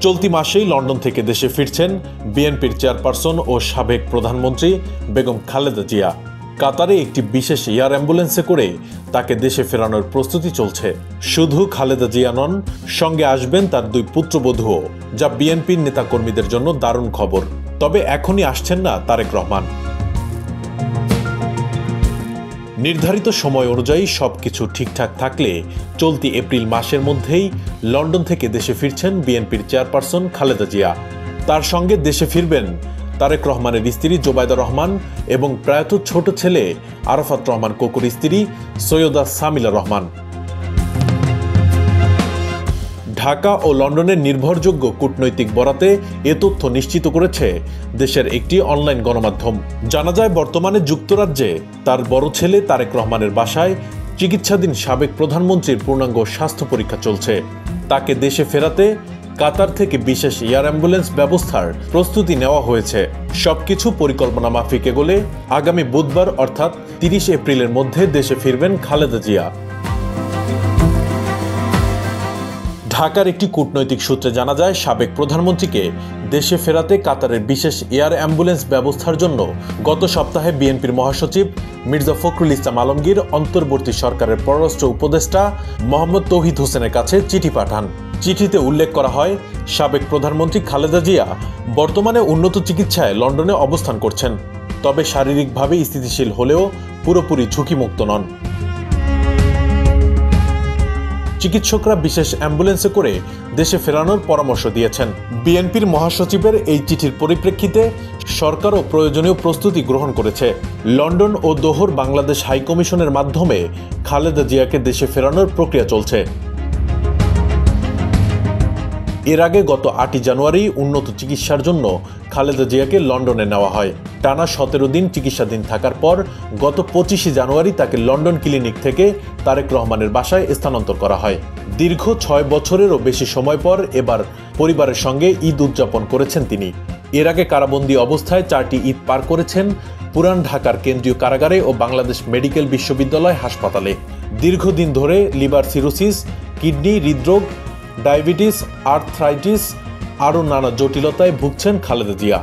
চলতি মাসেই লন্ডন থেকে দেশে ফিরছেন বিএনপির চেয়ারপারসন ও সাবেক প্রধানমন্ত্রী বেগম খালেদা জিয়া। কাতারে একটি বিশেষ এয়ার অ্যাম্বুলেন্সে করে তাকে দেশে ফেরানোর প্রস্তুতি চলছে। শুধু খালেদা জিয়া নন, সঙ্গে আসবেন তার 2 পুত্রবধূও, যা বিএনপির নেতাকর্মীদের জন্য দারুণ খবর। তবে এখনই আসছেন না তারেক রহমান। নির্ধারিত সময় অনুযায়ী সবকিছু ঠিকঠাক থাকলে চলতি এপ্রিল মাসের মধ্যেই লন্ডন থেকে দেশে ফিরছেন বিএনপির চেয়ারপারসন খালেদা জিয়া। তার সঙ্গে দেশে ফিরবেন তারেক রহমানের স্ত্রী জোবায়দা রহমান এবং প্রয়াত ছোট ছেলে আরাফাত রহমান কোকুর স্ত্রী সৈয়দা সামিলা রহমান। ঢাকা ও লন্ডনের নির্ভরযোগ্য কূটনৈতিক বরাতে এ তথ্য নিশ্চিত করেছে দেশের একটি অনলাইন গণমাধ্যম। জানা যায়, বর্তমানে যুক্তরাজ্যে তার বড় ছেলে তারেক রহমানের বাসায় চিকিৎসাধীন সাবেক প্রধানমন্ত্রীর পূর্ণাঙ্গ স্বাস্থ্য পরীক্ষা চলছে। তাকে দেশে ফেরাতে কাতার থেকে বিশেষ এয়ার অ্যাম্বুলেন্স ব্যবস্থার প্রস্তুতি নেওয়া হয়েছে। সবকিছু পরিকল্পনা মাফিক এগোলে আগামী বুধবার অর্থাৎ 30 এপ্রিলের মধ্যে দেশে ফিরবেন খালেদা জিয়া। ঢাকার একটি কূটনৈতিক সূত্রে জানা যায়, সাবেক প্রধানমন্ত্রীকে দেশে ফেরাতে কাতারের বিশেষ এয়ার অ্যাম্বুলেন্স ব্যবস্থার জন্য গত সপ্তাহে বিএনপির মহাসচিব মির্জা ফখরুল ইসলাম আলমগীর অন্তর্বর্তী সরকারের পররাষ্ট্র উপদেষ্টা মোহাম্মদ তৌহিদ হোসেনের কাছে চিঠি পাঠান। চিঠিতে উল্লেখ করা হয়, সাবেক প্রধানমন্ত্রী খালেদা জিয়া বর্তমানে উন্নত চিকিৎসায় লন্ডনে অবস্থান করছেন, তবে শারীরিকভাবে স্থিতিশীল হলেও পুরোপুরি ঝুঁকিমুক্ত নন। চিকিৎসকরা বিশেষ অ্যাম্বুলেন্সে করে দেশে ফেরানোর পরামর্শ দিয়েছেন। বিএনপির মহাসচিবের এই চিঠির পরিপ্রেক্ষিতে সরকারও প্রয়োজনীয় প্রস্তুতি গ্রহণ করেছে। লন্ডন ও দোহর বাংলাদেশ হাইকমিশনের মাধ্যমে খালেদা জিয়াকে দেশে ফেরানোর প্রক্রিয়া চলছে। এর আগে গত 8 জানুয়ারি উন্নত চিকিৎসার জন্য খালেদা জিয়াকে লন্ডনে নেওয়া হয়। টানা 17 দিন চিকিৎসাধীন থাকার পর গত 25 জানুয়ারি তাকে লন্ডন ক্লিনিক থেকে তারেক রহমানের বাসায় স্থানান্তর করা হয়। দীর্ঘ 6 বছরেরও বেশি সময় পর এবার পরিবারের সঙ্গে ঈদ উদযাপন করেছেন তিনি। এর আগে কারাবন্দী অবস্থায় 4টি ঈদ পার করেছেন পুরান ঢাকার কেন্দ্রীয় কারাগারে ও বাংলাদেশ মেডিকেল বিশ্ববিদ্যালয় হাসপাতালে। দীর্ঘদিন ধরে লিভার সিরোসিস, কিডনি, হৃদরোগ, ডায়াবেটিস, আর্থ্রাইটিস আরও নানা জটিলতায় ভুগছেন খালেদা জিয়া।